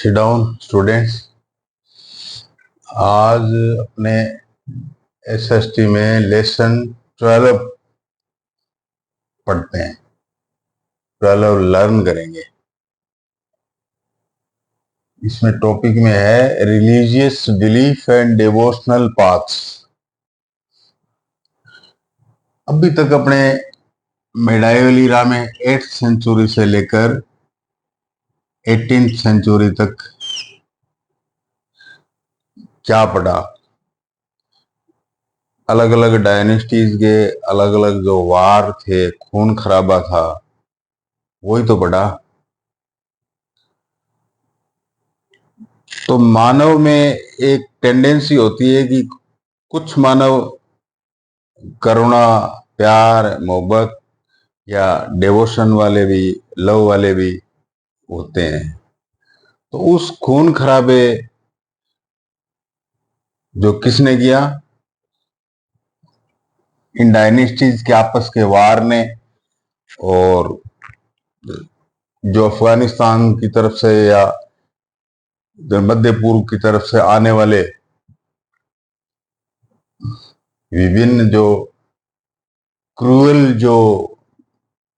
Sit down students. आज अपने SST में लेसन 12 पढ़ते हैं, 12 लर्न करेंगे। इसमें टॉपिक में है religious belief and devotional paths. अभी तक अपने मेडाइवल ईरा में 8th सेंचुरी से लेकर 18th सेंचुरी तक क्या पढ़ा, अलग अलग डायनेस्टीज के अलग अलग जो वार थे, खून खराबा था, वही तो पढ़ा। तो मानव में एक टेंडेंसी होती है कि कुछ मानव करुणा, प्यार, मोहब्बत या डिवोशन वाले भी, लव वाले भी होते हैं। तो उस खून खराबे जो किसने किया, इन डायनेस्टीज के आपस के वार ने, और जो अफगानिस्तान की तरफ से या मध्य पूर्व की तरफ से आने वाले विभिन्न जो क्रूएल जो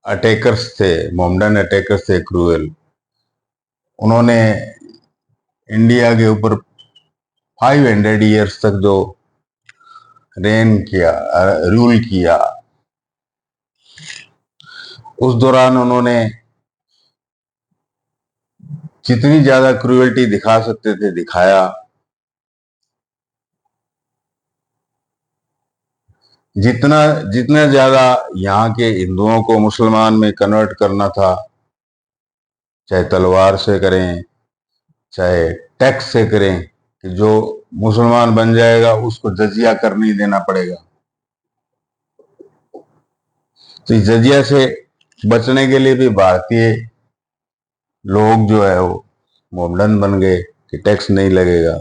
अटैकर्स थे, मोहम्मडन अटैकर्स थे क्रूएल, उन्होंने इंडिया के ऊपर 500 ईयर्स तक जो रेन किया, रूल किया, उस दौरान उन्होंने जितनी ज्यादा क्रूएल्टी दिखा सकते थे दिखाया। जितना ज्यादा यहाँ के हिंदुओं को मुसलमान में कन्वर्ट करना था, चाहे तलवार से करें, चाहे टैक्स से करें, कि जो मुसलमान बन जाएगा उसको जजिया कर नहीं देना पड़ेगा। तो इस जजिया से बचने के लिए भी भारतीय लोग जो है वो मोहम्मडन बन गए कि टैक्स नहीं लगेगा।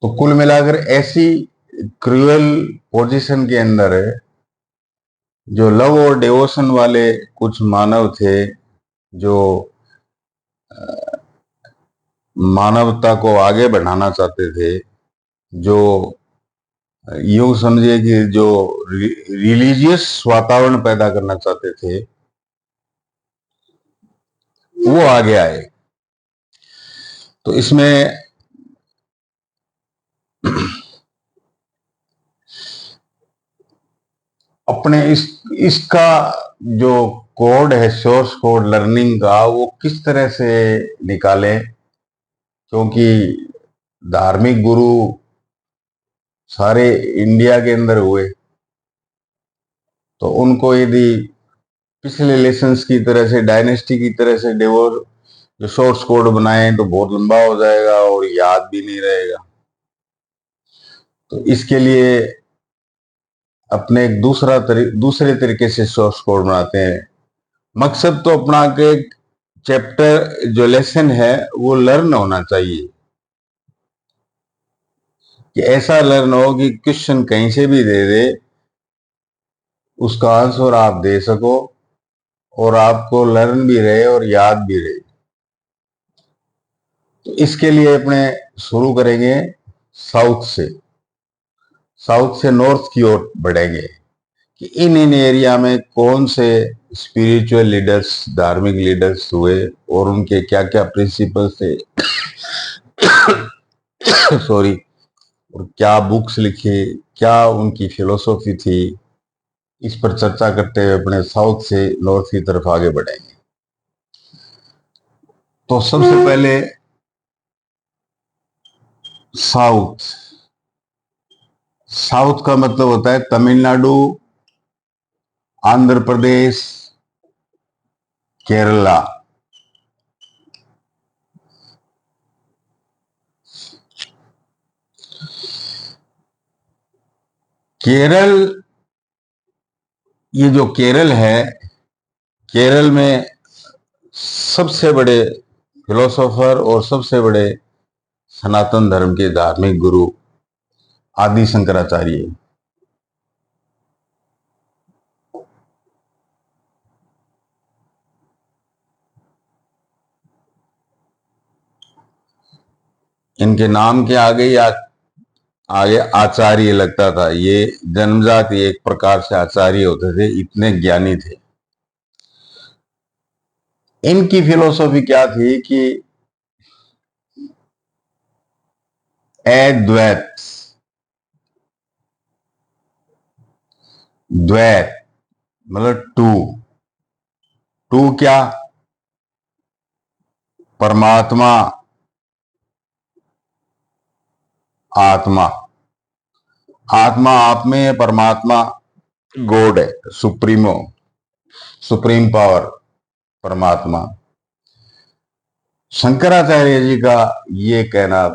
तो कुल मिलाकर ऐसी क्रूअल पोजीशन के अंदर जो लव और डिवोशन वाले कुछ मानव थे, जो मानवता को आगे बढ़ाना चाहते थे, जो यूं समझिए कि जो रिलीजियस वातावरण पैदा करना चाहते थे, वो आगे आए। तो इसमें अपने इसका जो कोड है, सोर्स कोड लर्निंग का, वो किस तरह से निकालें, क्योंकि धार्मिक गुरु सारे इंडिया के अंदर हुए, तो उनको यदि पिछले लेसन्स की तरह से, डायनेस्टी की तरह से जो सोर्स कोड बनाए तो बहुत लंबा हो जाएगा और याद भी नहीं रहेगा। तो इसके लिए अपने एक दूसरे तरीके से सोर्स कोड बनाते हैं। मकसद तो अपना के चैप्टर जो लेसन है वो लर्न होना चाहिए, कि ऐसा लर्न हो कि क्वेश्चन कहीं से भी दे दे, उसका आंसर आप दे सको और आपको लर्न भी रहे और याद भी रहे। तो इसके लिए अपने शुरू करेंगे साउथ से नॉर्थ की ओर बढ़ेंगे, कि इन एरिया में कौन से स्पिरिचुअल लीडर्स, धार्मिक लीडर्स हुए और उनके क्या क्या प्रिंसिपल्स थे सॉरी, और क्या बुक्स लिखी, क्या उनकी फिलोसॉफी थी, इस पर चर्चा करते हुए अपने साउथ से नॉर्थ की तरफ आगे बढ़ेंगे। तो सबसे पहले साउथ का मतलब होता है तमिलनाडु, आंध्र प्रदेश, केरला। केरल, ये जो केरल है, केरल में सबसे बड़े फिलोसोफर और सबसे बड़े सनातन धर्म के धार्मिक गुरु आदि शंकराचार्य, इनके नाम के आगे या आगे आचार्य लगता था। ये जन्मजात एक प्रकार से आचार्य होते थे, इतने ज्ञानी थे। इनकी फिलोसॉफी क्या थी कि अद्वैत, द्वैत मतलब टू। टू क्या? परमात्मा, आत्मा। आत्मा आप में है, परमात्मा गॉड है, सुप्रीमो, सुप्रीम पावर, परमात्मा। शंकराचार्य जी का ये कहना,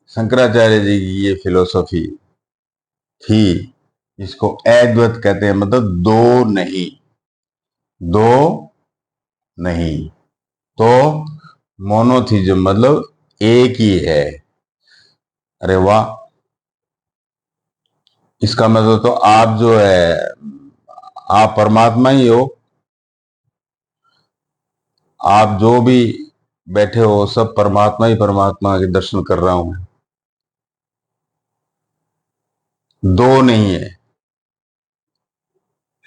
शंकराचार्य जी की ये फिलोसॉफी थी, इसको अद्वैत कहते हैं, मतलब दो नहीं, दो नहीं। तो मोनोथिज्म मतलब एक ही है। अरे वाह! इसका मतलब तो आप जो है, आप परमात्मा ही हो। आप जो भी बैठे हो सब परमात्मा ही परमात्मा के दर्शन कर रहा हूं, दो नहीं है।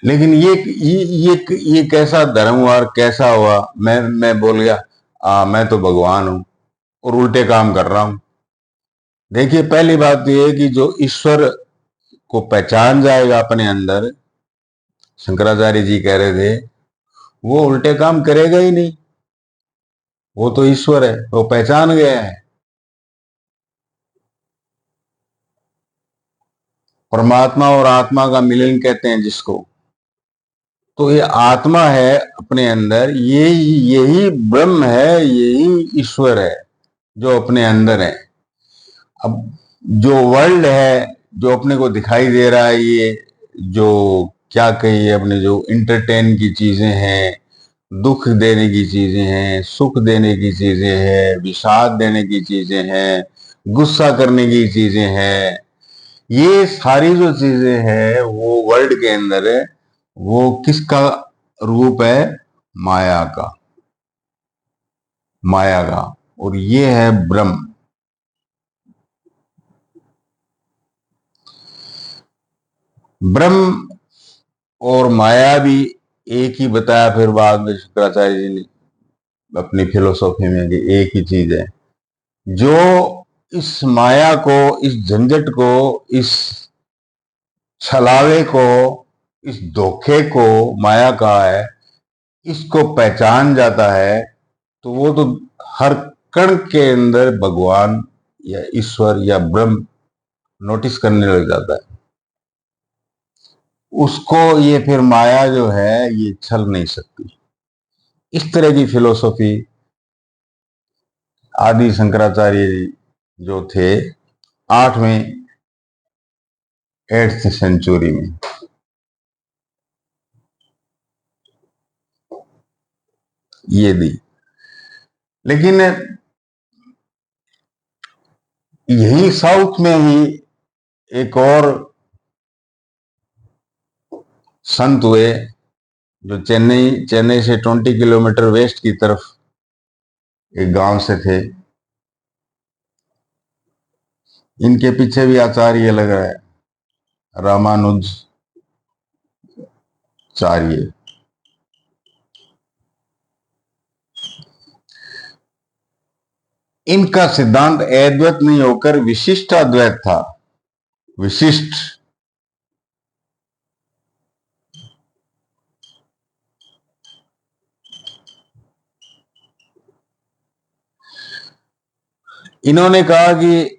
लेकिन ये कैसा धर्म हुआ और कैसा हुआ? मैं बोल गया मैं तो भगवान हूं और उल्टे काम कर रहा हूं। देखिए, पहली बात तो ये है कि जो ईश्वर को पहचान जाएगा अपने अंदर, शंकराचार्य जी कह रहे थे, वो उल्टे काम करेगा ही नहीं। वो तो ईश्वर है, वो पहचान गया है। परमात्मा और आत्मा का मिलन कहते हैं जिसको। तो ये आत्मा है अपने अंदर, यही ब्रह्म है, यही ईश्वर है जो अपने अंदर है। अब जो वर्ल्ड है, जो अपने को दिखाई दे रहा है, ये जो क्या कहिए, अपने जो इंटरटेन की चीजें हैं, दुख देने की चीजें हैं, सुख देने की चीजें हैं, विषाद देने की चीजें हैं, गुस्सा करने की चीजें हैं, ये सारी जो चीजें हैं वो वर्ल्ड के अंदर है। वो किसका रूप है? माया का, माया का। और ये है ब्रह्म। ब्रह्म और माया भी एक ही बताया फिर बाद में शंकराचार्य जी ने अपनी फिलोसॉफी में कि एक ही चीज है। जो इस माया को, इस झंझट को, इस छलावे को, इस धोखे को माया का है, इसको पहचान जाता है, तो वो तो हर कण के अंदर भगवान या ईश्वर या ब्रह्म नोटिस करने लग जाता है। उसको ये फिर माया जो है ये छल नहीं सकती। इस तरह की फिलोसॉफी आदि शंकराचार्य जो थे 8वें 8th सेंचुरी में, ये दी। लेकिन यही साउथ में ही एक और संत हुए जो चेन्नई चेन्नई से 20 किलोमीटर वेस्ट की तरफ एक गांव से थे। इनके पीछे भी आचार्य लग रहा है, रामानुजाचार्य। इनका सिद्धांत अद्वैत नहीं होकर विशिष्ट अद्वैत था। विशिष्ट। इन्होंने कहा कि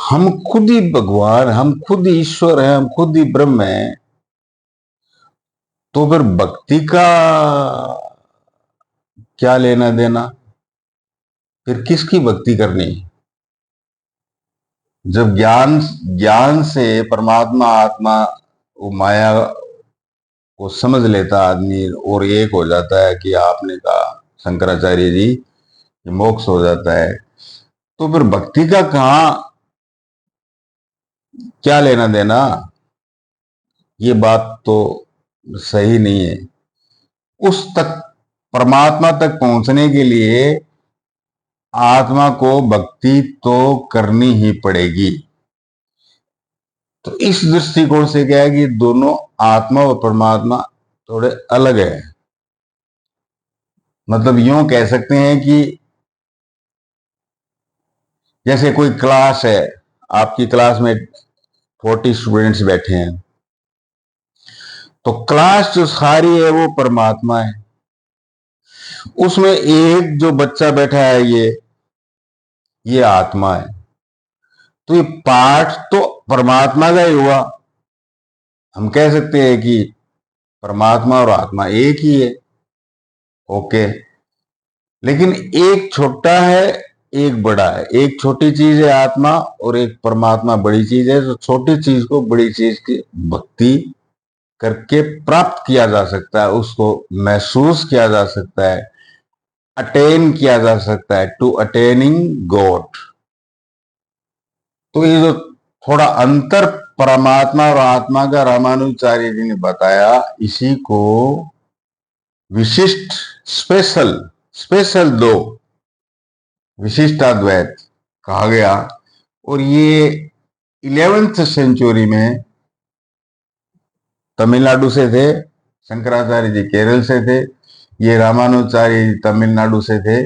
हम खुद ही भगवान, हम खुद ही ईश्वर हैं, हम खुद ही ब्रह्म हैं। तो फिर भक्ति का क्या लेना देना? फिर किसकी भक्ति करनी? जब ज्ञान ज्ञान से परमात्मा, आत्मा, वो माया को समझ लेता आदमी और एक हो जाता है, कि आपने कहा शंकराचार्य जी कि मोक्ष हो जाता है, तो फिर भक्ति का कहाँ, क्या लेना देना? ये बात तो सही नहीं है। उस तक, परमात्मा तक पहुंचने के लिए आत्मा को भक्ति तो करनी ही पड़ेगी। तो इस दृष्टिकोण से क्या है कि दोनों आत्मा और परमात्मा थोड़े अलग है। मतलब यूं कह सकते हैं कि जैसे कोई क्लास है, आपकी क्लास में 40 स्टूडेंट्स बैठे हैं, तो क्लास जो सारी है वो परमात्मा है। उसमें एक जो बच्चा बैठा है ये आत्मा है। तो ये पाठ तो परमात्मा का ही हुआ। हम कह सकते हैं कि परमात्मा और आत्मा एक ही है। ओके, लेकिन एक छोटा है, एक बड़ा है। एक छोटी चीज है आत्मा और एक परमात्मा बड़ी चीज है। तो छोटी चीज को बड़ी चीज की भक्ति करके प्राप्त किया जा सकता है, उसको महसूस किया जा सकता है, अटेन किया जा सकता है, टू अटेनिंग गॉड। तो ये जो थोड़ा अंतर परमात्मा और आत्मा का रामानुजाचार्य जी ने बताया, इसी को विशिष्ट स्पेशल स्पेशल दो विशिष्टाद्वैत कहा गया। और ये 11th सेंचुरी में तमिलनाडु से थे, शंकराचार्य जी केरल से थे, ये रामानुजाचार्य जी तमिलनाडु से थे।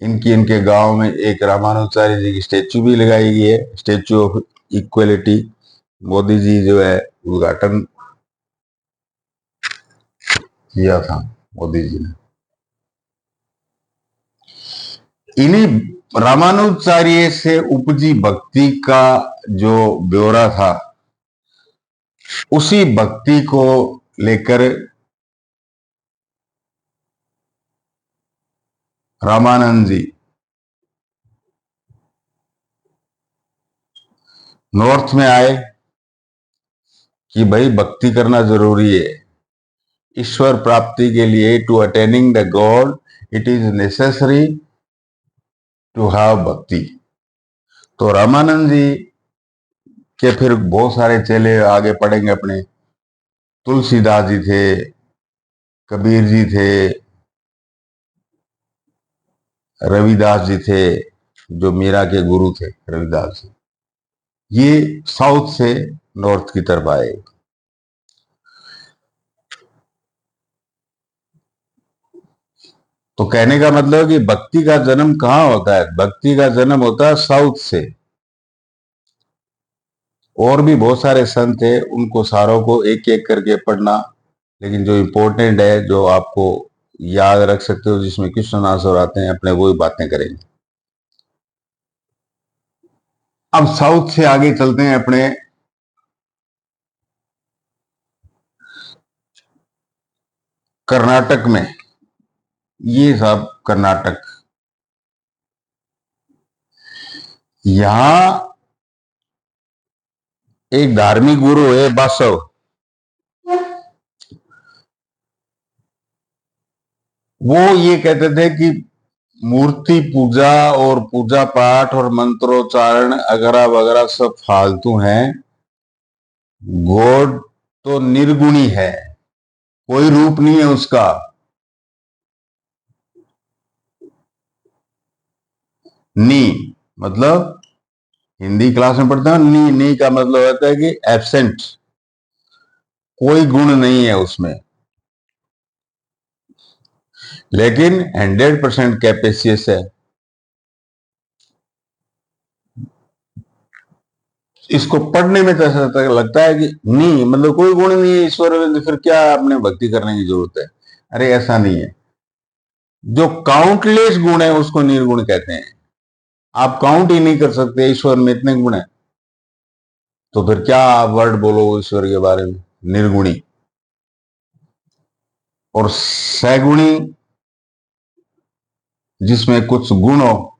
इनके गांव में एक रामानुजाचार्य जी की स्टेच्यू भी लगाई गई है, statue of equality. Modi ji जो है उद्घाटन किया था मोदी जी ने। इन्हीं रामानुजाचार्य से उपजी भक्ति का जो ब्यौरा था, उसी भक्ति को लेकर रामानंद जी नॉर्थ में आए कि भाई भक्ति करना जरूरी है। ईश्वर प्राप्ति के लिए, to attaining the God it is necessary to have bhakti. तो रामानंद जी के फिर बहुत सारे चेले आगे पढ़ेंगे अपने। तुलसीदास जी थे, कबीर जी थे, रविदास जी थे, जो मीरा के गुरु थे रविदास जी। ये साउथ से नॉर्थ की तरफ आए। तो कहने का मतलब है कि भक्ति का जन्म कहाँ होता है? भक्ति का जन्म होता है साउथ से। और भी बहुत सारे संत है, उनको सारों को एक एक करके पढ़ना, लेकिन जो इम्पोर्टेंट है, जो आपको याद रख सकते हो, जिसमें क्वेश्चन आंसर आते हैं, अपने वही बातें करेंगे। अब साउथ से आगे चलते हैं अपने कर्नाटक में। ये सब कर्नाटक, यहां एक धार्मिक गुरु है बासव। वो ये कहते थे कि मूर्ति पूजा और पूजा पाठ और मंत्रोच्चारण अगरा वगैरह सब फालतू हैं। गॉड तो निर्गुणी है, कोई रूप नहीं है उसका। नी मतलब, हिंदी क्लास में पढ़ते हैं, नी नी का मतलब होता है कि एब्सेंट, कोई गुण नहीं है उसमें, लेकिन 100% कैपेसियस है। इसको पढ़ने में तो ऐसा लगता है कि नहीं, मतलब कोई गुण नहीं है ईश्वर में, तो फिर क्या आपने भक्ति करने की जरूरत है? अरे ऐसा नहीं है। जो काउंटलेस गुण है उसको निर्गुण कहते हैं। आप काउंट ही नहीं कर सकते ईश्वर में इतने गुण है, तो फिर क्या आप वर्ड बोलो ईश्वर के बारे में? निर्गुणी। और सैगुणी, जिसमें कुछ गुण हो,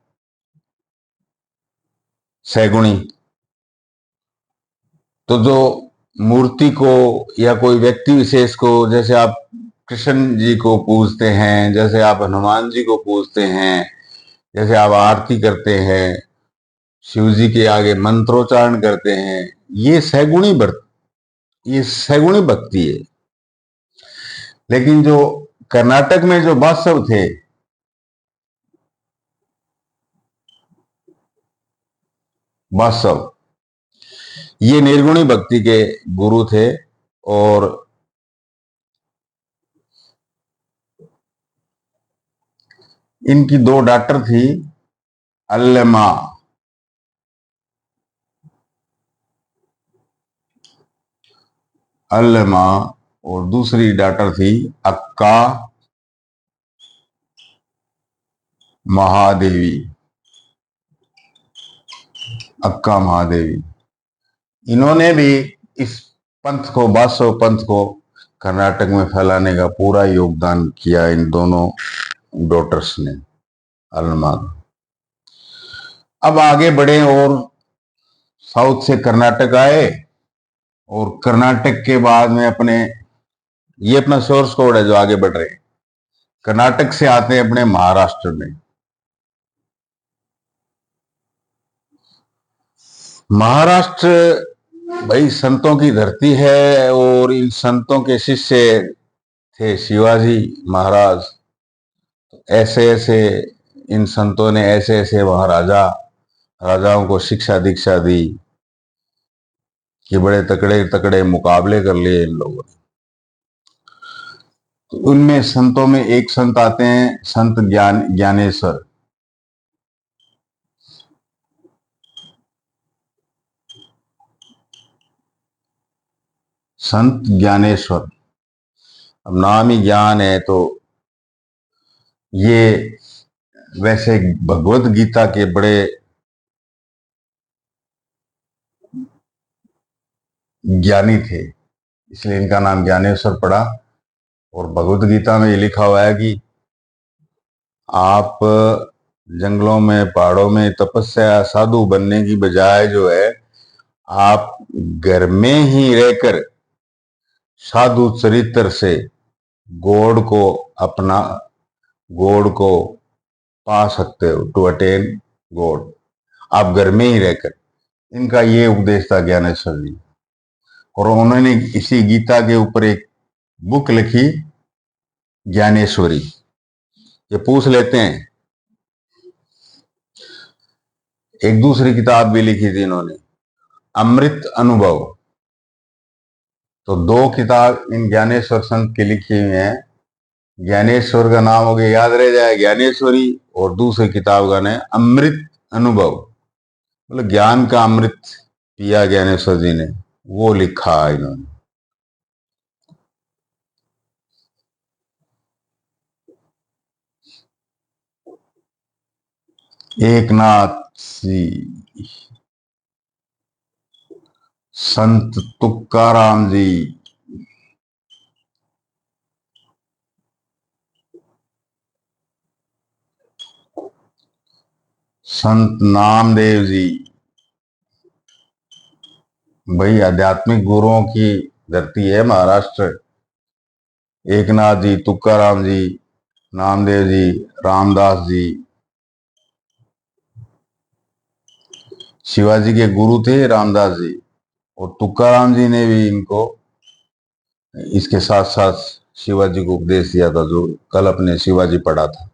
सैगुणी। तो जो मूर्ति को या कोई व्यक्ति विशेष को, जैसे आप कृष्ण जी को पूजते हैं, जैसे आप हनुमान जी को पूजते हैं, जैसे आप आरती करते हैं, शिव जी के आगे मंत्रोच्चारण करते हैं, ये ये सैगुणी भक्ति है। लेकिन जो कर्नाटक में जो बासव थे, वासव, ये निर्गुणी भक्ति के गुरु थे। और इनकी दो डॉटर थी, अल्लमा अल्लमा और दूसरी डॉटर थी अक्का महादेवी। अक्का महादेवी, इन्होंने भी इस पंथ को, वासव पंथ को कर्नाटक में फैलाने का पूरा योगदान किया इन दोनों डॉटर्स ने, अल्लमा। अब आगे बढ़े और साउथ से कर्नाटक आए, और कर्नाटक के बाद में ये अपना सोर्स कोड है जो आगे बढ़ रहे हैं। कर्नाटक से आते हैं अपने महाराष्ट्र में। महाराष्ट्र भाई संतों की धरती है, और इन संतों के शिष्य थे शिवाजी महाराज। ऐसे ऐसे इन संतों ने ऐसे ऐसे वहां राजाओं को शिक्षा दीक्षा दी कि बड़े तकड़े तकड़े मुकाबले कर लिए इन लोगों ने। तो उनमें संतों में एक संत आते हैं, संत ज्ञानेश्वर। संत ज्ञानेश्वर, अब नाम ही ज्ञान है, तो ये वैसे भगवत गीता के बड़े ज्ञानी थे, इसलिए इनका नाम ज्ञानेश्वर पड़ा। और भगवत गीता में ये लिखा हुआ है कि आप जंगलों में, पहाड़ों में तपस्या साधु बनने की बजाय जो है, आप घर में ही रहकर साधु चरित्र से गॉड को पा सकते हो, टू अटेन गॉड, आप घर में ही रहकर। इनका ये उपदेश था ज्ञानेश्वर जी। और उन्होंने इसी गीता के ऊपर एक बुक लिखी, ज्ञानेश्वरी। ये पूछ लेते हैं, एक दूसरी किताब भी लिखी थी इन्होंने, अमृत अनुभव। तो दो किताब इन ज्ञानेश्वर संत की लिखी हुई है। ज्ञानेश्वर का नाम हो गया, याद रह जाए, ज्ञानेश्वरी। और दूसरी किताब का नाम अमृत अनुभव, मतलब ज्ञान का अमृत पिया ज्ञानेश्वर जी ने, वो लिखा इन्होंने। एकनाथ जी, संत तुकाराम जी, संत नामदेव जी, भाई आध्यात्मिक गुरुओं की धरती है महाराष्ट्र। एकनाथ जी, तुकाराम जी, नामदेव जी, रामदास जी, शिवाजी के गुरु थे रामदास जी। और तुकाराम जी ने भी इनको इसके साथ साथ शिवाजी को उपदेश दिया था, जो कल अपने शिवाजी पढ़ा था।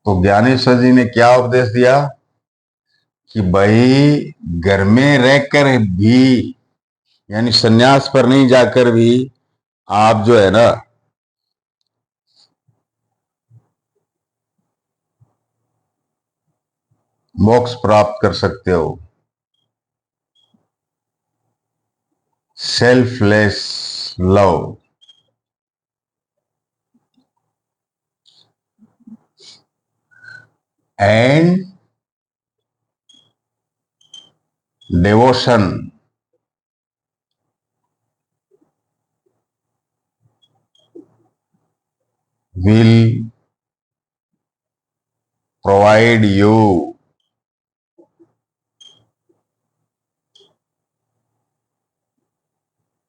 तो ज्ञानेश्वर जी ने क्या उपदेश दिया कि भाई घर में रहकर भी, यानी सन्यास पर नहीं जाकर भी, आप जो है ना, मोक्ष प्राप्त कर सकते हो। Selfless love, and devotion will provide you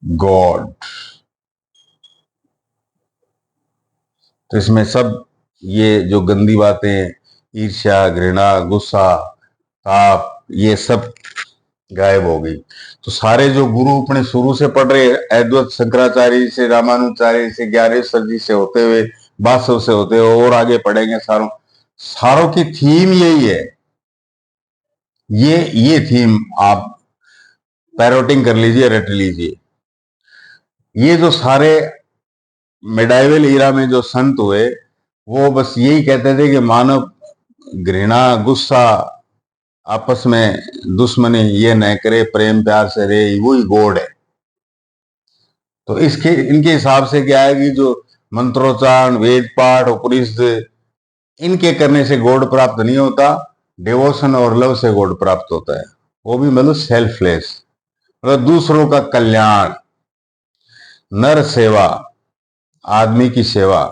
God। तो इसमें सब ये जो गंदी बातें, ईर्ष्या, घृणा, गुस्सा, ताप, ये सब गायब हो गई। तो सारे जो गुरु अपने शुरू से पढ़ रहे, अद्वैत शंकराचार्य से, रामानुजाचार्य से, ज्ञानेश्वर जी से होते हुए, बासव से होते हुए और आगे पढ़ेंगे, सारों सारों की थीम यही है। ये थीम आप पैरोटिंग कर लीजिए, रट लीजिए। ये जो सारे मिडाइवल ईरा में जो संत हुए, वो बस यही कहते थे कि मानव घृणा, गुस्सा, आपस में दुश्मनी ये न करे, प्रेम प्यार से रहे, वही गॉड है। तो इसके इनके हिसाब से क्या है कि जो मंत्रोच्चारण, वेद पाठ, उपनिषद, इनके करने से गॉड प्राप्त नहीं होता। डिवोशन और लव से गॉड प्राप्त होता है। वो भी मतलब सेल्फलेस, मतलब दूसरों का कल्याण, नर सेवा, आदमी की सेवा,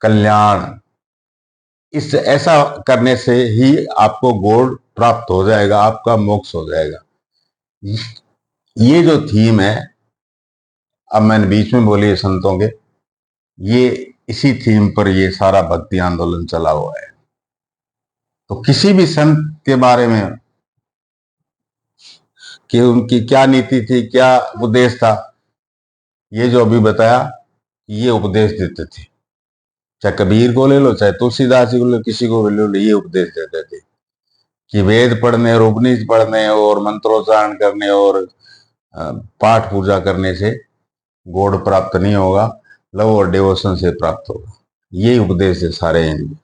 कल्याण, इस ऐसा करने से ही आपको गॉड प्राप्त हो जाएगा, आपका मोक्ष हो जाएगा। ये जो थीम है, अब मैंने बीच में बोली है संतों के, ये इसी थीम पर ये सारा भक्ति आंदोलन चला हुआ है। तो किसी भी संत के बारे में कि उनकी क्या नीति थी, क्या उपदेश था, ये जो अभी बताया, ये उपदेश देते थे। चाहे कबीर को ले लो, चाहे तुलसीदास जी को ले लो, किसी को भी ले लो, ये उपदेश देते थे कि वेद पढ़ने और उपनिषद पढ़ने और मंत्रोच्चारण करने और पाठ पूजा करने से गॉड प्राप्त नहीं होगा, लव और डिवोशन से प्राप्त होगा। ये उपदेश है सारे इनके।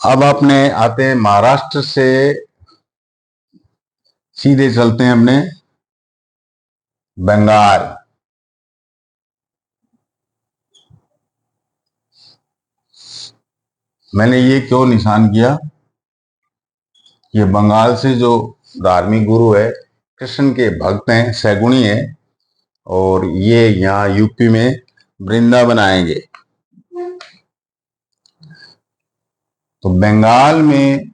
अब अपने आते हैं महाराष्ट्र से, सीधे चलते हैं अपने बंगाल। मैंने ये क्यों निशान किया, ये बंगाल से जो धार्मिक गुरु है, कृष्ण के भक्त हैं, सैगुणी है, और ये यहाँ यूपी में वृंदावन आएंगे। तो बंगाल में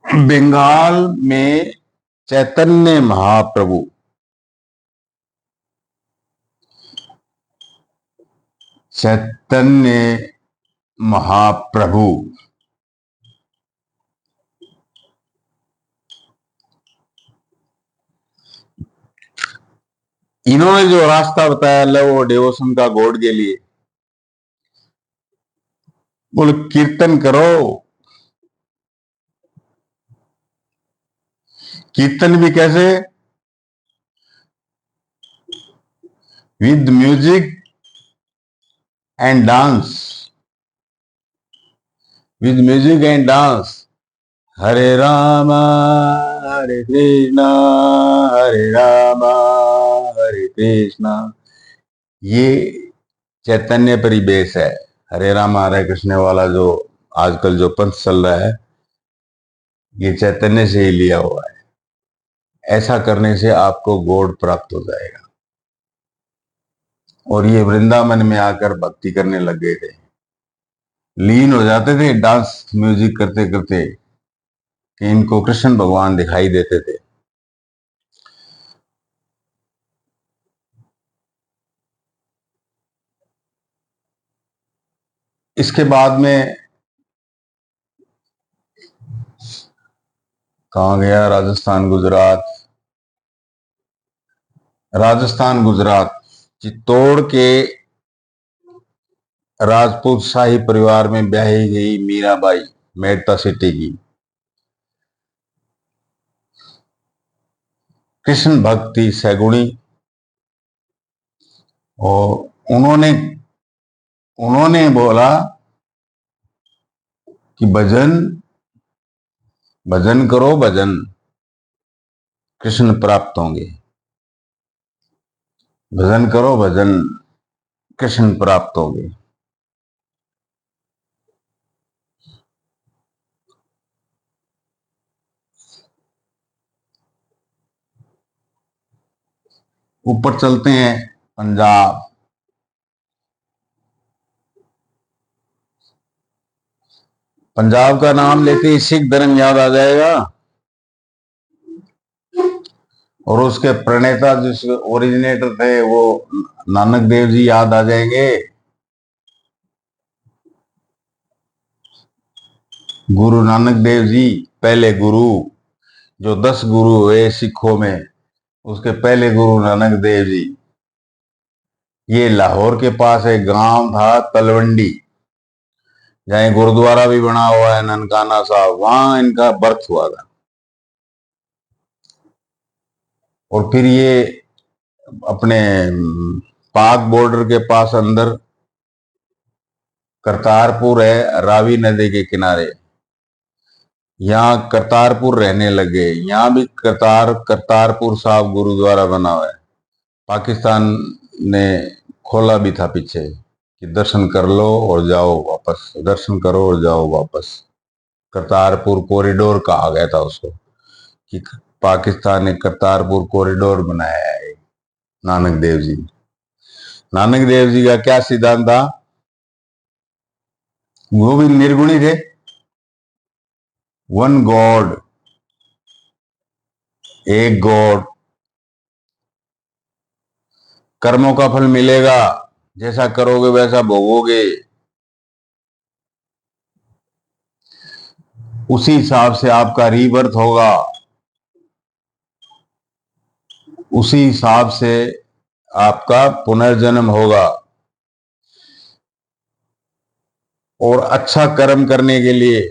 बंगाल में चैतन्य महाप्रभु, चैतन्य महाप्रभु इन्होंने जो रास्ता बताया लव और डिवोशन का गॉड के लिए, बोले कीर्तन करो। कीर्तन भी कैसे, with music and dance, with music and dance. हरे रामा हरे कृष्णा, हरे रामा हरे कृष्णा, ये चैतन्य परिवेश है। हरे राम हरे कृष्ण वाला जो आजकल जो पंथ चल रहा है, ये चैतन्य से ही लिया हुआ है। ऐसा करने से आपको गॉड प्राप्त हो जाएगा। और ये वृंदावन में आकर भक्ति करने लग गए थे, लीन हो जाते थे डांस म्यूजिक करते करते कि इनको कृष्ण भगवान दिखाई देते थे। इसके बाद में कहा गया, राजस्थान गुजरात, राजस्थान गुजरात, चित्तौड़ के राजपूत शाही परिवार में ब्याही गई मीराबाई, मेड़ता सिटी की, कृष्ण भक्ति सैगुणी। और उन्होंने उन्होंने बोला कि भजन भजन करो, भजन, कृष्ण प्राप्त होंगे। भजन करो, भजन, कृष्ण प्राप्त होंगे। ऊपर चलते हैं पंजाब। पंजाब का नाम लेते ही सिख धर्म याद आ जाएगा। और उसके प्रणेता जिस ओरिजिनेटर थे वो नानक देव जी याद आ जाएंगे। गुरु नानक देव जी पहले गुरु, जो 10 गुरु हुए सिखों में, उसके पहले गुरु नानक देव जी। ये लाहौर के पास एक गांव था तलवंडी, जहाँ गुरुद्वारा भी बना हुआ है ननकाना साहब, वहां इनका बर्थ हुआ था। और फिर ये अपने पाक बॉर्डर के पास अंदर करतारपुर है, रावी नदी के किनारे, यहाँ करतारपुर रहने लगे। यहाँ भी करतारपुर साहब गुरुद्वारा बना हुआ है। पाकिस्तान ने खोला भी था पीछे कि दर्शन कर लो और जाओ वापस, दर्शन करो और जाओ वापस। करतारपुर कॉरिडोर कहा गया था उसको, कि पाकिस्तान ने करतारपुर कॉरिडोर बनाया है। नानक देव जी, नानक देव जी का क्या सिद्धांत था? वो भी निर्गुणी थे। वन गॉड, एक गॉड, कर्मों का फल मिलेगा, जैसा करोगे वैसा भोगोगे, उसी हिसाब से आपका रीबर्थ होगा, उसी हिसाब से आपका पुनर्जन्म होगा। और अच्छा कर्म करने के लिए,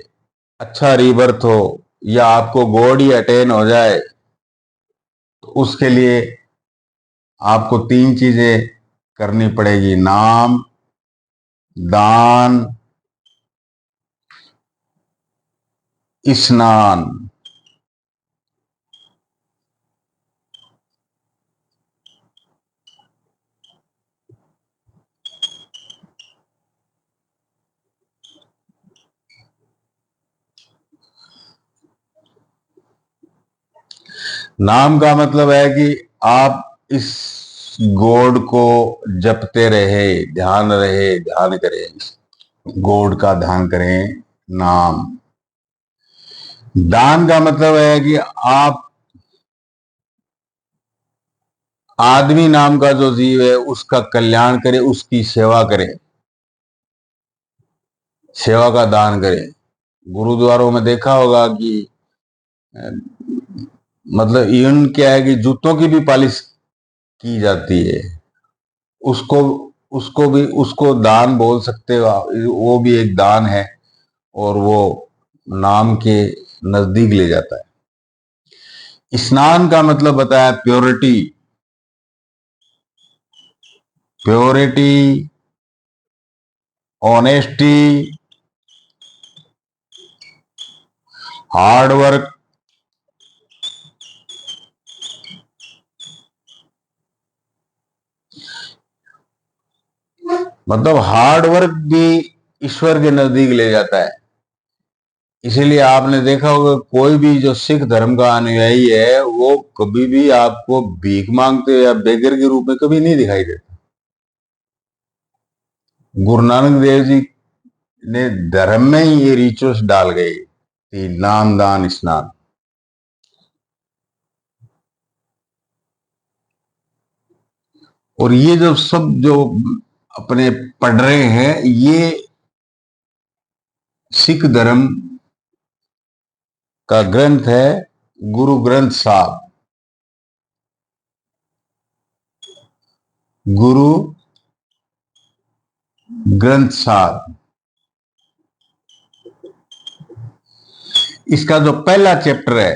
अच्छा रीबर्थ हो, या आपको गॉड ही अटेन हो जाए, तो उसके लिए आपको 3 चीजें करनी पड़ेगी: नाम, दान, स्नान। नाम का मतलब है कि आप इस गॉड को जपते रहे, ध्यान करें, गॉड का ध्यान करें। नाम। दान का मतलब है कि आप आदमी नाम का जो जीव है उसका कल्याण करें, उसकी सेवा करें, सेवा का दान करें। गुरुद्वारों में देखा होगा कि मतलब इवन क्या है कि जूतों की भी पॉलिश की जाती है। उसको उसको दान बोल सकते हो, वो भी एक दान है, और वो नाम के नजदीक ले जाता है। स्नान का मतलब बताया purity, purity, honesty, hard work. मतलब हार्ड वर्क भी ईश्वर के नजदीक ले जाता है। इसीलिए आपने देखा होगा कोई भी जो सिख धर्म का अनुयायी है वो कभी भी आपको भीख मांगते या बेगर के रूप में कभी नहीं दिखाई देता। गुरु नानक देव जी ने धर्म में ही ये रिचुअल्स डाल गए कि नाम, दान, स्नान। और ये जो सब जो अपने पढ़ रहे हैं, ये सिख धर्म का ग्रंथ है, गुरु ग्रंथ साहब। गुरु ग्रंथ साहब, इसका जो पहला चैप्टर है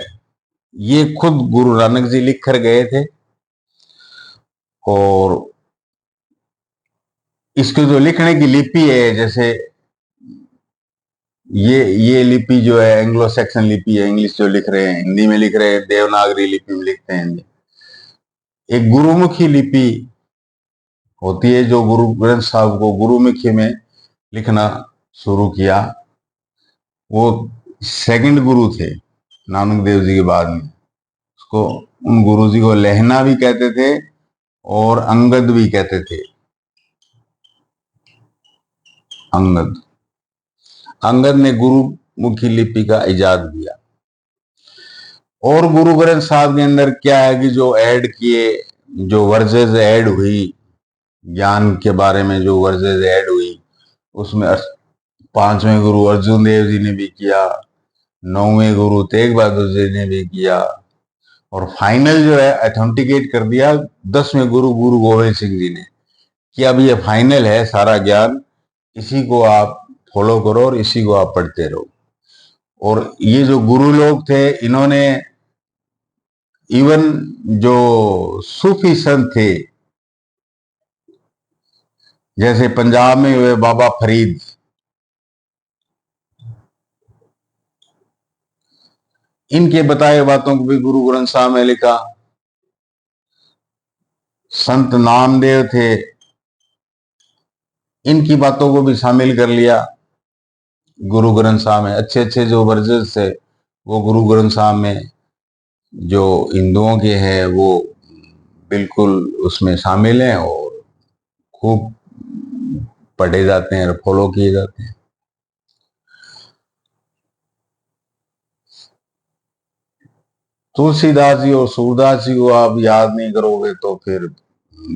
ये खुद गुरु नानक जी लिख कर गए थे। और इसके जो लिखने की लिपि है, जैसे ये लिपि जो है एंग्लो सैक्सन लिपि है। इंग्लिश जो लिख रहे हैं, हिंदी में लिख रहे हैं, देवनागरी लिपि में लिखते हैं। एक गुरुमुखी लिपि होती है जो गुरु ग्रंथ साहब को गुरुमुखी में लिखना शुरू किया। वो सेकंड गुरु थे नानक देव जी के बाद में। उसको, उन गुरु जी को लहना भी कहते थे और अंगद भी कहते थे। अंगद, अंगद ने गुरुमुखी लिपि का इजाद किया। और गुरु ग्रंथ साहब के अंदर क्या है कि जो ऐड किए, जो वर्सेस ऐड हुई, ज्ञान के बारे में जो वर्सेस ऐड हुई, उसमें पांचवें गुरु अर्जुन देव जी ने भी किया, नौवें गुरु तेग बहादुर जी ने भी किया, और फाइनल जो है अथेंटिकेट कर दिया 10वें गुरु गुरु गोविंद सिंह जी ने, कि अब ये फाइनल है, सारा ज्ञान इसी को आप फॉलो करो और इसी को आप पढ़ते रहो। और ये जो गुरु लोग थे, इन्होंने इवन जो सूफी संत थे, जैसे पंजाब में हुए बाबा फरीद, इनके बताए बातों को भी गुरु ग्रंथ साहब में लिखा। संत नामदेव थे, इनकी बातों को भी शामिल कर लिया गुरु ग्रंथ साहब में। अच्छे अच्छे जो वर्सेस थे वो गुरु ग्रंथ साहब में जो हिंदुओं के हैं वो बिल्कुल उसमें शामिल हैं और खूब पढ़े जाते हैं और फॉलो किए जाते हैं। तुलसीदास जी और सूरदास जी को आप याद नहीं करोगे तो फिर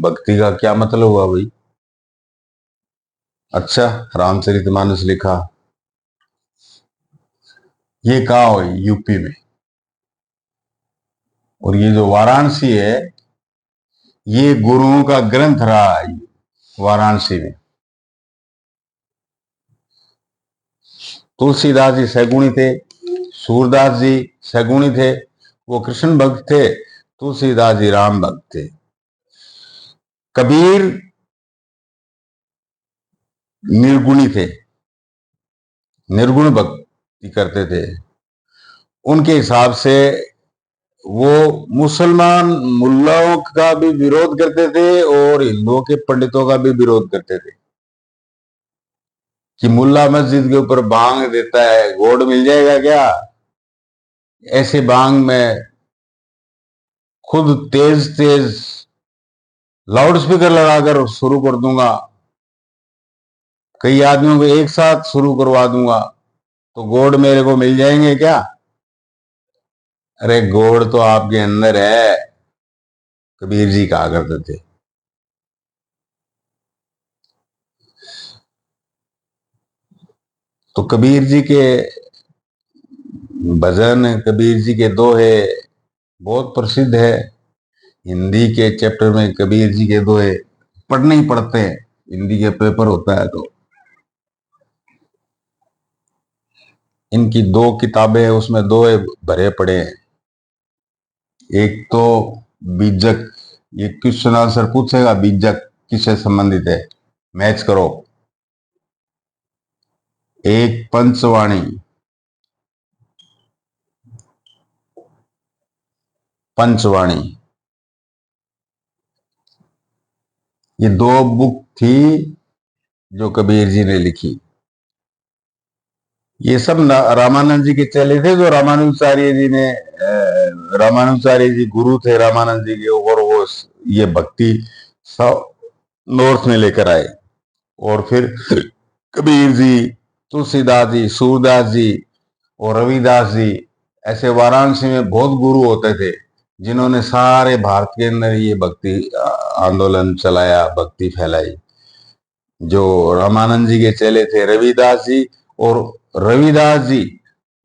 भक्ति का क्या मतलब हुआ भाई। अच्छा, रामचरितमानस लिखा, ये कहाँ हो, यूपी में। और ये जो वाराणसी है, ये गुरुओं का ग्रंथ रहा है वाराणसी में। तुलसीदास जी सगुणी थे, सूरदास जी सगुणी थे, वो कृष्ण भक्त थे, तुलसीदास जी राम भक्त थे। कबीर निर्गुणी थे, निर्गुण भक्ति करते थे। उनके हिसाब से वो मुसलमान मुल्लाओं का भी विरोध करते थे और हिंदुओं के पंडितों का भी विरोध करते थे कि मुल्ला मस्जिद के ऊपर बांग देता है, गोड़ मिल जाएगा क्या? ऐसे बांग में खुद तेज तेज लाउड स्पीकर लगाकर शुरू कर दूंगा, कई आदमियों को एक साथ शुरू करवा दूंगा, तो गोड़ मेरे को मिल जाएंगे क्या? अरे गोड़ तो आपके अंदर है, कबीर जी कहा करते थे। तो कबीर जी के भजन, कबीर जी के दोहे बहुत प्रसिद्ध है। हिंदी के चैप्टर में कबीर जी के दोहे पढ़ने ही पड़ते हैं, हिंदी के पेपर होता है तो। इनकी दो किताबें हैं, उसमें दोहे भरे पड़े हैं। एक तो बीजक, ये क्वेश्चन आंसर पूछेगा, बीजक किससे संबंधित है, मैच करो। एक पंचवाणी, पंचवाणी, ये दो बुक थी जो कबीर जी ने लिखी। ये सब रामानंद जी के चेले थे, जो रामानुजाचार्य जी ने, रामानुजाचार्य जी गुरु थे रामानंद जी के, और वो ये भक्ति नॉर्थ में लेकर आए। और फिर कबीर जी, तुलसीदास जी, सूरदास जी और रविदास जी, ऐसे वाराणसी में बहुत गुरु होते थे जिन्होंने सारे भारत के अंदर ये भक्ति आंदोलन चलाया, भक्ति फैलाई। जो रामानंद जी के चेले थे रविदास जी, और रविदास जी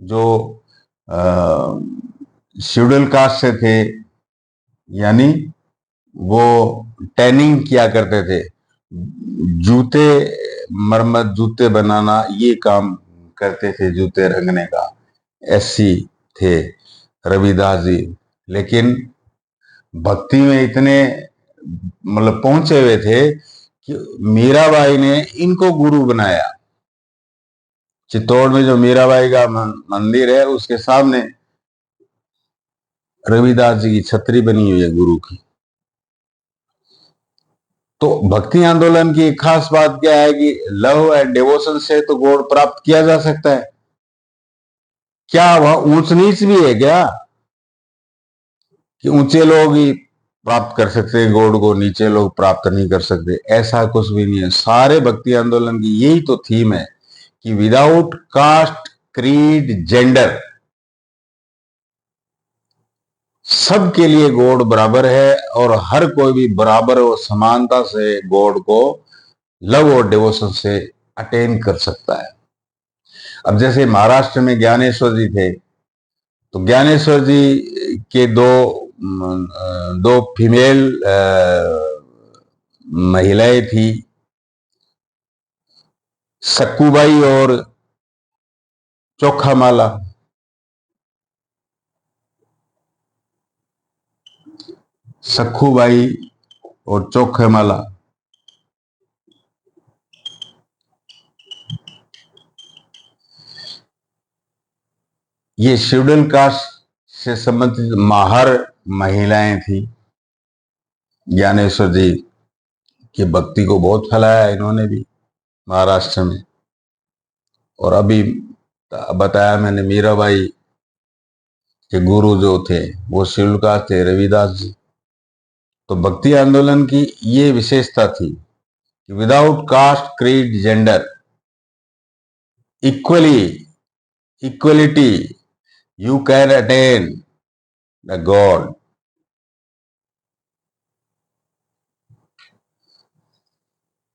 जो शेड्यूल कास्ट से थे, यानी वो टैनिंग किया करते थे, जूते मरम्मत, जूते बनाना, ये काम करते थे, जूते रंगने का, ऐसी थे रविदास जी। लेकिन भक्ति में इतने मतलब पहुंचे हुए थे कि मीराबाई ने इनको गुरु बनाया। चित्तौड़ में जो मीराबाई का मंदिर है, उसके सामने रविदास जी की छतरी बनी हुई है गुरु की। तो भक्ति आंदोलन की एक खास बात क्या है कि लव एंड डिवोशन से तो गॉड प्राप्त किया जा सकता है। क्या वह ऊंच नीच भी है क्या कि ऊंचे लोग ही प्राप्त कर सकते हैं गॉड को, नीचे लोग प्राप्त नहीं कर सकते? ऐसा कुछ भी नहीं है। सारे भक्ति आंदोलन की यही तो थीम है कि विदाउट कास्ट, क्रीड, जेंडर, सबके लिए गॉड बराबर है और हर कोई भी बराबर और समानता से गॉड को लव और डिवोशन से अटेन कर सकता है। अब जैसे महाराष्ट्र में ज्ञानेश्वर जी थे, तो ज्ञानेश्वर जी के दो फीमेल महिलाएं थी, सक्कूबाई और चोखामाला। सखूबाई और चोखामाला, ये शेड्यूल कास्ट से संबंधित माहर महिलाएं थी। ज्ञानेश्वर जी की भक्ति को बहुत फैलाया इन्होंने भी महाराष्ट्र में। और अभी बताया मैंने, मीराबाई के गुरु जो थे वो शेड्यूल कास्ट थे, रविदास जी। तो भक्ति आंदोलन की ये विशेषता थी कि without caste, creed, gender, equality you can attain the God।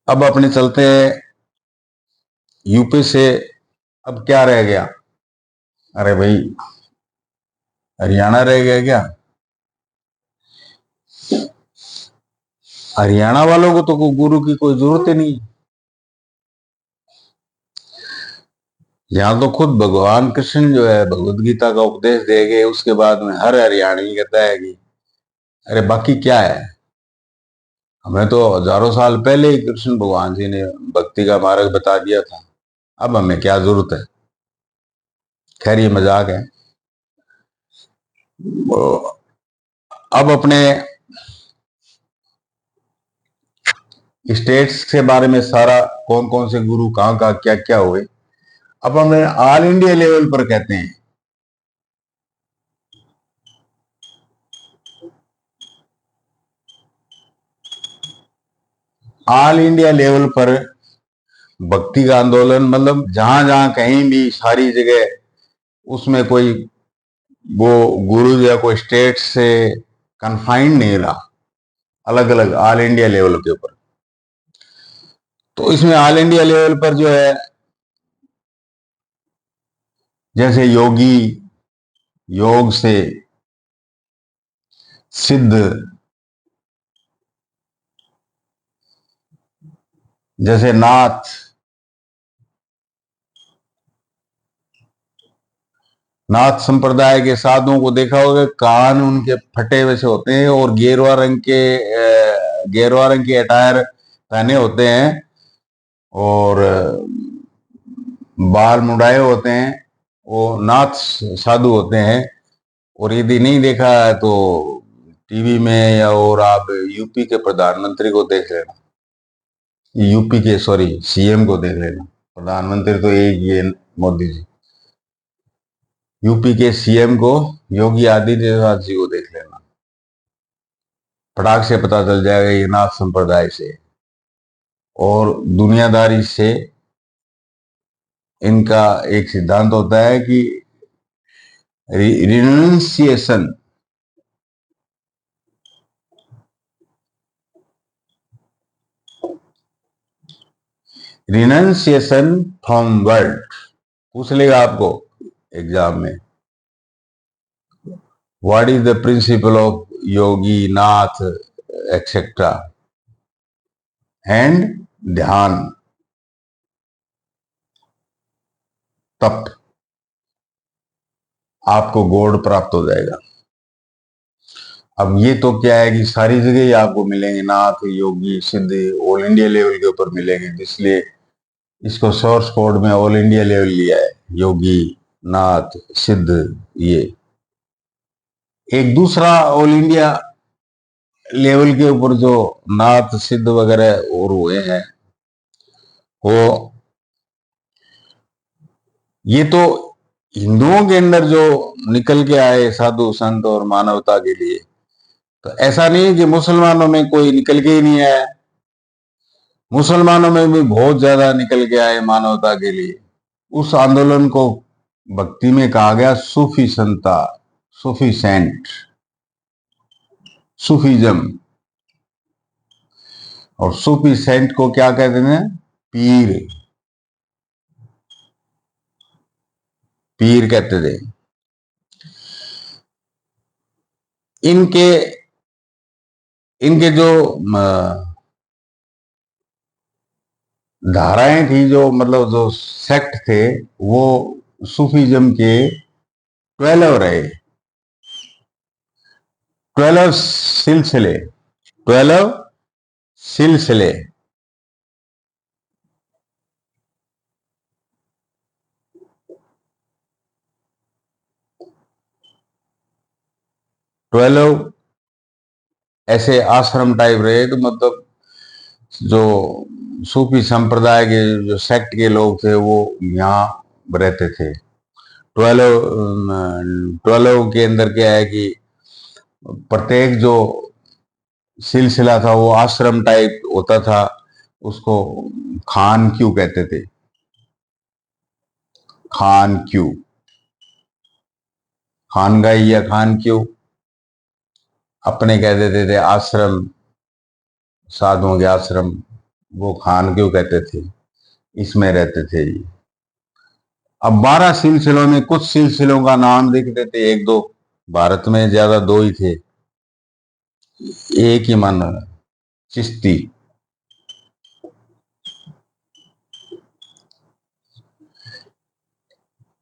अब अपने चलते हैं यूपी से। अब क्या रह गया? अरे भाई, हरियाणा रह गया क्या? हरियाणा वालों को तो गुरु की कोई जरूरत ही नहीं। यहां तो खुद भगवान कृष्ण जो है भगवद गीता का उपदेश दे गए, उसके बाद में हर हरियाणवी कहता है कि अरे बाकी क्या है, हमें तो हजारों साल पहले ही कृष्ण भगवान जी ने भक्ति का मार्ग बता दिया था, अब हमें क्या जरूरत है। खैर ये मजाक है। अब अपने स्टेट्स के बारे में सारा, कौन कौन से गुरु कहां का क्या क्या हुए, अब हमें ऑल इंडिया लेवल पर कहते हैं। ऑल इंडिया लेवल पर भक्ति का आंदोलन, मतलब जहां जहां कहीं भी सारी जगह, उसमें कोई वो गुरु या कोई स्टेट से कन्फाइंड नहीं रहा, अलग अलग ऑल इंडिया लेवल के ऊपर। तो इसमें ऑल इंडिया लेवल पर जो है, जैसे योगी, योग से, सिद्ध, जैसे नाथ संप्रदाय के साधुओं को देखा होगा, कान उनके फटे हुए से होते हैं और गेरुआ रंग के अटायर पहने होते हैं और बाल मुंडाए होते हैं। वो नाथ साधु होते हैं। और यदि नहीं देखा है तो टीवी में, या और आप यूपी के प्रधानमंत्री को देख लेना, यूपी के सीएम को देख लेना। प्रधानमंत्री तो एक ये मोदी जी, यूपी के सीएम को, योगी आदित्यनाथ जी को देख लेना, फटाक से पता चल जाएगा ये नाथ संप्रदाय से। और दुनियादारी से इनका एक सिद्धांत होता है कि रिनंसिएशन, फ्रॉम वर्ल्ड। पूछ लेगा आपको एग्जाम में, what is the principle of Yogi, Nath, etcetera, and ध्यान, तप, आपको गॉड प्राप्त हो जाएगा। अब ये तो क्या है कि सारी जगह ही आपको मिलेंगे, नाथ, योगी, सिद्ध, ऑल इंडिया लेवल के ऊपर मिलेंगे, इसलिए इसको सोर्स कोड में ऑल इंडिया लेवल लिया है। योगी, नाथ, सिद्ध, ये एक दूसरा ऑल इंडिया लेवल के ऊपर जो नाथ, सिद्ध वगैरह और हुए हैं, वो ये तो हिंदुओं के अंदर जो निकल के आए साधु संत और मानवता के लिए। तो ऐसा नहीं है कि मुसलमानों में कोई निकल के ही नहीं आया, मुसलमानों में भी बहुत ज्यादा निकल के आए मानवता के लिए। उस आंदोलन को भक्ति में कहा गया सूफी संता, सूफी सेंट। सूफीज्म। और सूफी सेंट को क्या कहते हैं? पीर। पीर कहते थे। इनके इनके जो धाराएं थी, जो मतलब जो सेक्ट थे, वो सूफीज्म के 12 रहे। 12 सिलसिले। 12 सिलसिले। 12 ऐसे आश्रम टाइप रहे, तो मतलब जो सूफी संप्रदाय के जो सेक्ट के लोग थे वो यहाँ रहते थे। 12 के अंदर क्या है कि प्रत्येक जो सिलसिला था वो आश्रम टाइप होता था। उसको खान क्यों कहते थे? खान क्यों? खानगाई या खान क्यों? अपने कह देते थे आश्रम, साधुओं के आश्रम, वो खान क्यों कहते थे, इसमें रहते थे जी। अब 12 सिलसिलों में कुछ सिलसिलों का नाम देखते थे, एक दो, भारत में ज्यादा दो ही थे, एक ही मान, चिश्ती।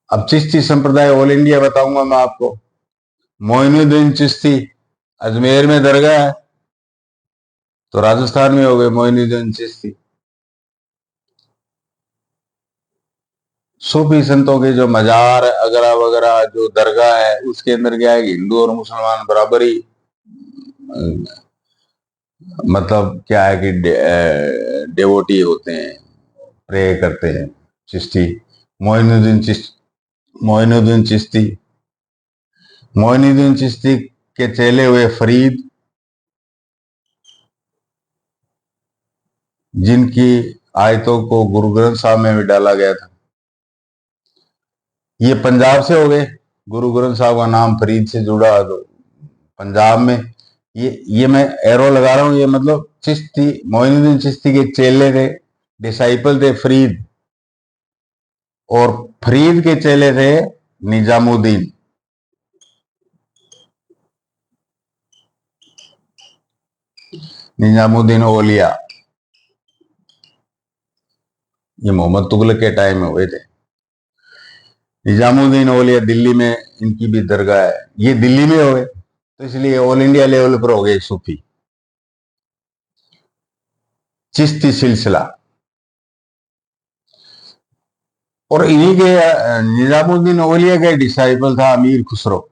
अब चिश्ती संप्रदाय ऑल इंडिया बताऊंगा मैं आपको। मोइनुद्दीन चिश्ती अजमेर में दरगाह है, तो राजस्थान में हो गए मोइनुद्दीन चिश्ती। सूफी संतों के जो मजार अगरा वगैरह जो दरगाह है, उसके अंदर क्या है कि हिंदू और मुसलमान बराबर ही मतलब क्या है कि डेवोटी होते हैं, प्रे करते हैं। चिश्ती, मोइनुद्दीन चिश्ती, मोइनुद्दीन चिश्ती, मोइनुद्दीन चिश्ती के चेले हुए फरीद, जिनकी आयतों को गुरु ग्रंथ साहब में भी डाला गया था। ये पंजाब से हो गए, गुरु ग्रंथ साहब का नाम फरीद से जुड़ा, तो पंजाब में ये मैं एरो लगा रहा हूं, ये मतलब चिश्ती, मोइनुद्दीन चिश्ती के चेले थे, डिसाइपल थे फरीद, और फरीद के चेले थे निजामुद्दीन। निजामुद्दीन औलिया, ये मोहम्मद तुगलक के टाइम में हुए थे। निजामुद्दीन औलिया दिल्ली में इनकी भी दरगाह है, ये दिल्ली में हुए, तो इसलिए ऑल इंडिया लेवल पर हो गए सूफी। चिश्ती सिलसिला, और इन्हीं के निजामुद्दीन औलिया के डिसाइपल था अमीर खुसरो।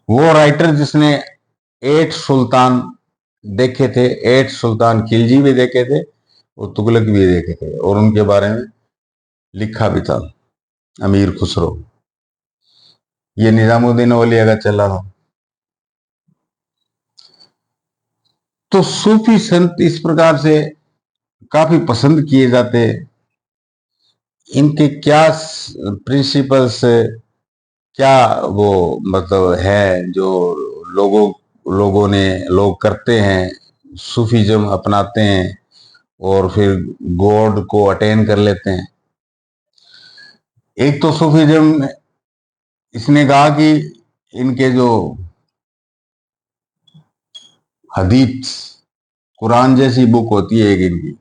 वो राइटर जिसने 8 सुल्तान देखे थे, 8 सुल्तान खिलजी भी देखे थे और तुगलक भी देखे थे, और उनके बारे में लिखा भी था, अमीर खुसरो। ये निजामुद्दीन औलिया का चला था। तो सूफी संत इस प्रकार से काफी पसंद किए जाते। इनके क्या प्रिंसिपल्स, क्या वो मतलब है जो लोग करते हैं, सूफीज्म अपनाते हैं और फिर गॉड को अटेन कर लेते हैं। एक तो सूफीज्म, इसने कहा कि इनके जो हदीस, कुरान जैसी बुक होती है एक इनकी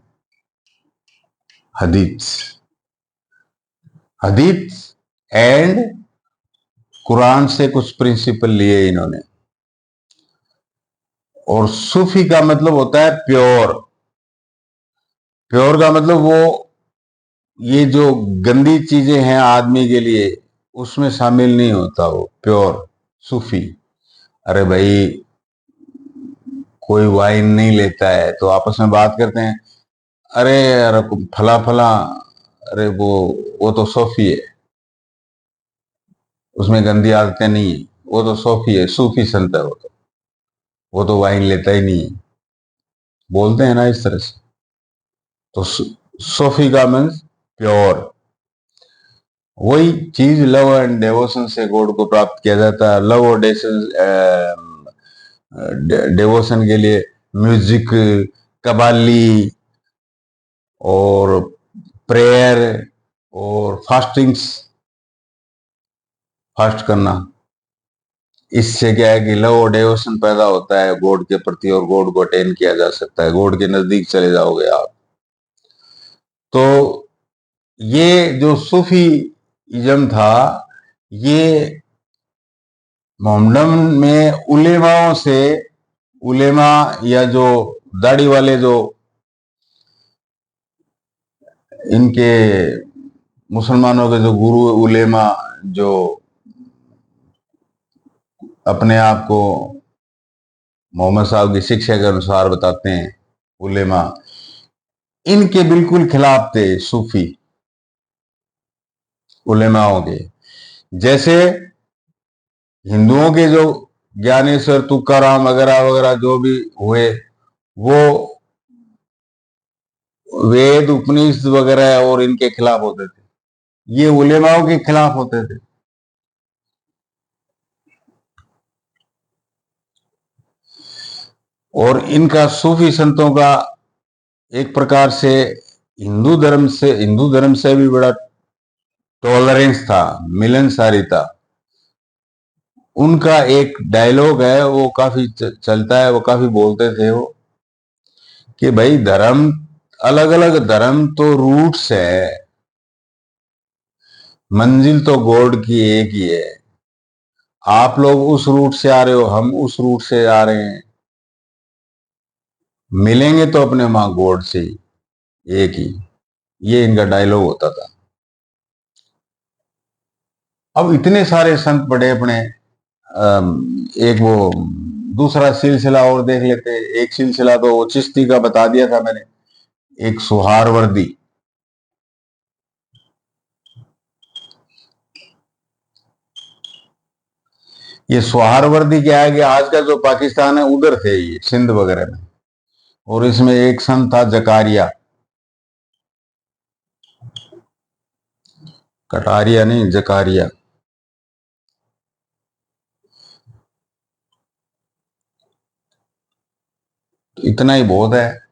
हदीस, हदीस एंड कुरान से कुछ प्रिंसिपल लिए इन्होंने। और सूफी का मतलब होता है प्योर। प्योर का मतलब वो, ये जो गंदी चीजें हैं आदमी के लिए, उसमें शामिल नहीं होता वो प्योर सूफी। अरे भाई, कोई वाइन नहीं लेता है तो आपस में बात करते हैं, अरे फला फला, अरे वो तो सूफी है, उसमें गंदी आदतें नहीं है, वो तो सूफी है, सूफी संत है, वो तो वाइन लेता ही नहीं है, बोलते हैं ना इस तरह से। तो सूफी का मीन्स प्योर। वही चीज लव एंड डेवोशन से गॉड को प्राप्त किया जाता है। लव और डेवोशन के लिए म्यूजिक, कबाली और प्रेयर और फास्टिंग्स, फास्ट करना, इससे क्या है कि लव और डेवोशन पैदा होता है गॉड के प्रति और गॉड को अटेन किया जा सकता है, गॉड के नजदीक चले जाओगे आप। तो ये जो सूफी इज्म था, ये मोहम्मदन में उलेमाओं से, उलेमा या जो दाढ़ी वाले जो इनके मुसलमानों के जो गुरु उलेमा, जो अपने आप को मोहम्मद साहब की शिक्षा के अनुसार बताते हैं उलेमा, इनके बिल्कुल खिलाफ थे सूफी उलेमाओं के। जैसे हिंदुओं के जो ज्ञानेश्वर तुकाराम वगैरह वगैरह जो भी हुए, वो वेद उपनिषद वगैरह और इनके खिलाफ होते थे, ये उलेमाओं के खिलाफ होते थे। और इनका सूफी संतों का एक प्रकार से हिंदू धर्म से भी बड़ा टॉलरेंस था, मिलनसारी था। उनका एक डायलॉग है, वो काफी चलता है, वो काफी बोलते थे वो, कि भाई धर्म, अलग अलग धर्म तो रूट्स है, मंजिल तो गॉड की एक ही है। आप लोग उस रूट से आ रहे हो, हम उस रूट से आ रहे हैं, मिलेंगे तो अपने मां गॉड से ही, एक ही। ये इनका डायलॉग होता था। अब इतने सारे संत पड़े अपने, एक वो दूसरा सिलसिला और देख लेते। एक सिलसिला तो वो चिश्ती का बता दिया था मैंने, एक सुहारवर्दी। ये सुहारवर्दी क्या है कि आज का जो पाकिस्तान है उधर थे ये, सिंध वगैरह में। और इसमें एक संत था जकारिया, कटारिया नहीं, जकारिया। तो इतना ही बहुत है।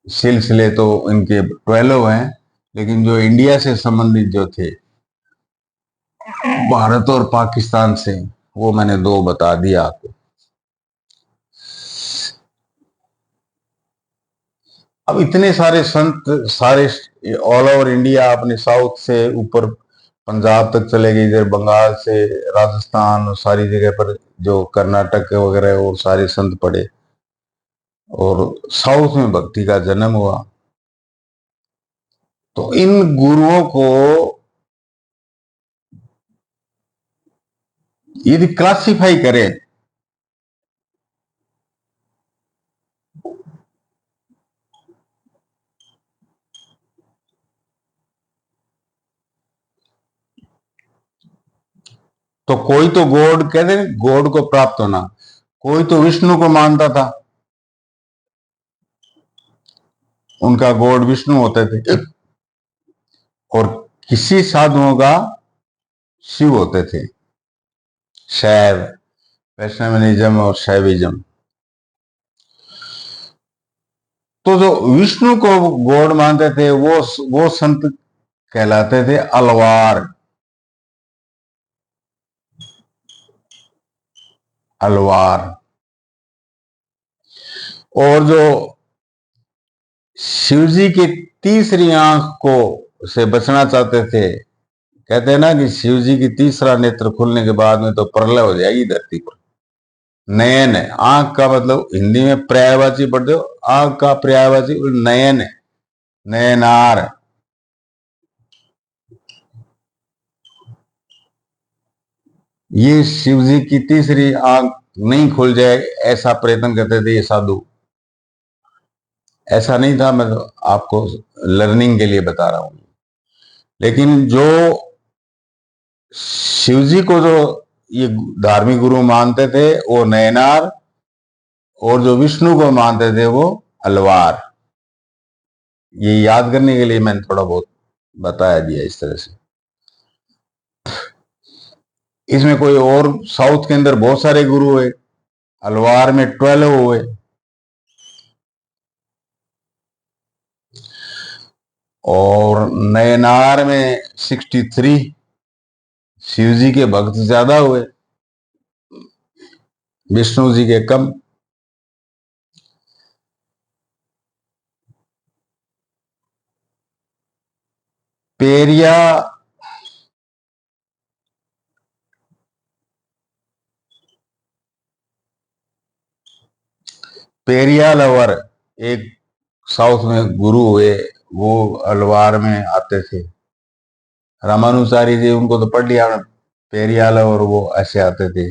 सिलसिले तो इनके 12 हैं, लेकिन जो इंडिया से संबंधित जो थे, भारत और पाकिस्तान से, वो मैंने 2 बता दिया आपको। अब इतने सारे संत, सारे ऑल ओवर इंडिया, अपने साउथ से ऊपर पंजाब तक चले गए, इधर बंगाल से राजस्थान, सारी जगह पर जो कर्नाटक वगैरह और सारे संत पड़े, और साउथ में भक्ति का जन्म हुआ। तो इन गुरुओं को यदि क्लासिफाई करें, तो कोई तो गॉड, कहते हैं गॉड को प्राप्त होना, कोई तो विष्णु को मानता था, उनका गॉड विष्णु होते थे। और किसी साधुओं का शिव होते थे, शैव, वैष्णवनिज्म और शैविज्म। तो जो विष्णु को गॉड मानते थे, वो संत कहलाते थे अलवार। अलवार। और जो शिव जी की तीसरी आंख को से बचना चाहते थे, कहते हैं ना कि शिव जी की तीसरा नेत्र खुलने के बाद में तो प्रलय हो जाएगी धरती पर। नयन है, आंख का मतलब हिंदी में पर्यायवाची पढ़ते हो, आंख का पर्यायवाची नयन है, नयनार। ये शिव जी की तीसरी आंख नहीं खुल जाए, ऐसा प्रयत्न करते थे ये साधु। ऐसा नहीं था, मैं तो आपको लर्निंग के लिए बता रहा हूं। लेकिन जो शिव जी को जो ये धार्मिक गुरु मानते थे वो नयनार, और जो विष्णु को मानते थे वो अलवार। ये याद करने के लिए मैंने थोड़ा बहुत बताया गया इस तरह से। इसमें कोई और साउथ के अंदर बहुत सारे गुरु हुए, अलवार में 12 हुए, और नयनार में 63, शिव जी के भक्त ज्यादा हुए, विष्णु जी के कम। पेरिया पेरियालवर एक साउथ में गुरु हुए, वो अलवार में आते थे। रामानुचारी जी उनको तो पढ़ लिया, पेरियालवर वो ऐसे आते थे।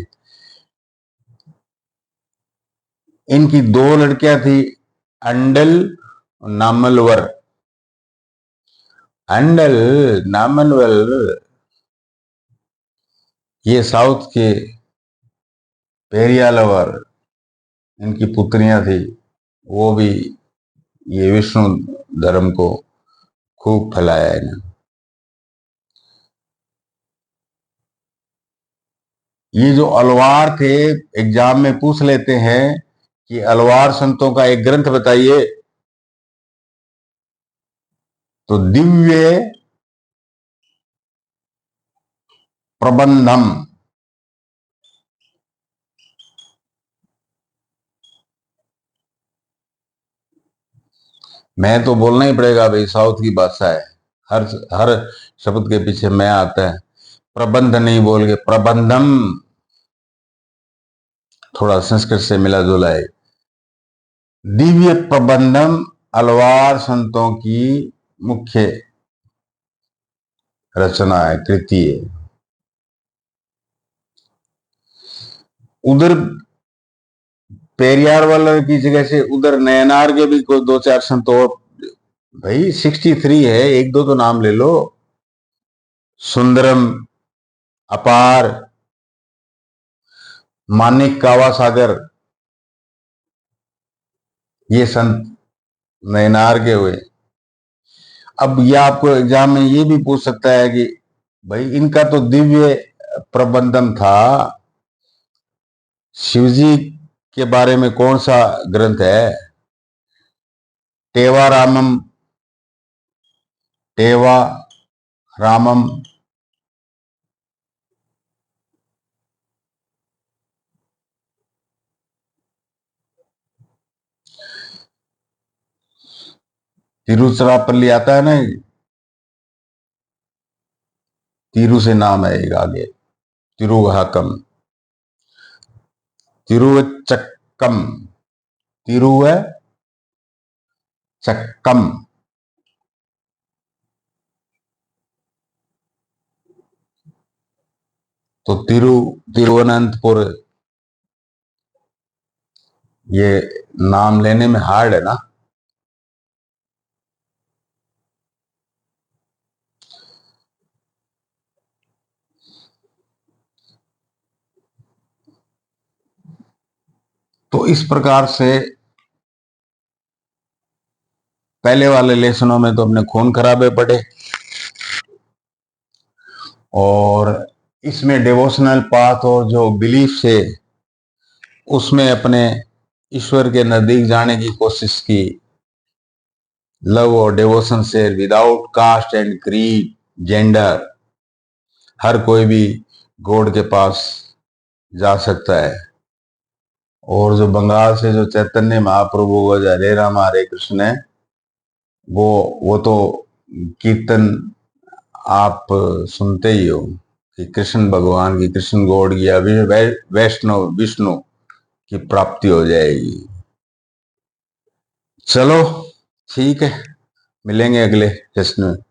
इनकी 2 लड़कियां थी, अंडल नामलवर। अंडल नामलवर ये साउथ के पेरियालवर, इनकी पुत्रियां थी। वो भी ये विष्णु धर्म को खूब फैलाया इन्हें। ये जो अलवार थे, एग्जाम में पूछ लेते हैं कि अलवार संतों का एक ग्रंथ बताइए, तो दिव्य प्रबंधम। मैं तो बोलना ही पड़ेगा भाई, साउथ की भाषा है, हर हर शब्द के पीछे मैं आता है। प्रबंध नहीं बोल के प्रबंधम, थोड़ा संस्कृत से मिला जुला है। दिव्य प्रबंधम अलवार संतों की मुख्य रचना है, कृति है। उधर पेरियार वाला की जगह से उधर नयनार के भी कोई 2-4 संत और। भाई 63 है, एक दो तो नाम ले लो। सुंदरम, अपार, मानिक कावासागर, ये संत नयनार के हुए। अब यह आपको एग्जाम में ये भी पूछ सकता है कि भाई इनका तो दिव्य प्रबंधम था, शिवजी के बारे में कौन सा ग्रंथ है? टेवा रामम, टेवा रामम। तिरुचिरापल्ली आता है ना, तिरु से नाम है एक आगे, तिरुवाहकम, तिरुवचक्कम, तिरुवचक्कम। तो तिरुवनंतपुर, ये नाम लेने में हार्ड है ना। तो इस प्रकार से पहले वाले लेसनों में तो अपने खून खराबे पड़े, और इसमें डिवोशनल पाथ और जो बिलीफ से उसमें अपने ईश्वर के नजदीक जाने की कोशिश की, लव और डिवोशन से, without caste and creed, gender, हर कोई भी गॉड के पास जा सकता है। और जो बंगाल से जो चैतन्य महाप्रभु का जो हरे राम हरे कृष्ण है, वो तो कीर्तन आप सुनते ही हो कि कृष्ण भगवान की, कृष्ण गॉड की, वैष्णव विष्णु की प्राप्ति हो जाएगी। चलो ठीक है, मिलेंगे अगले सेशन में।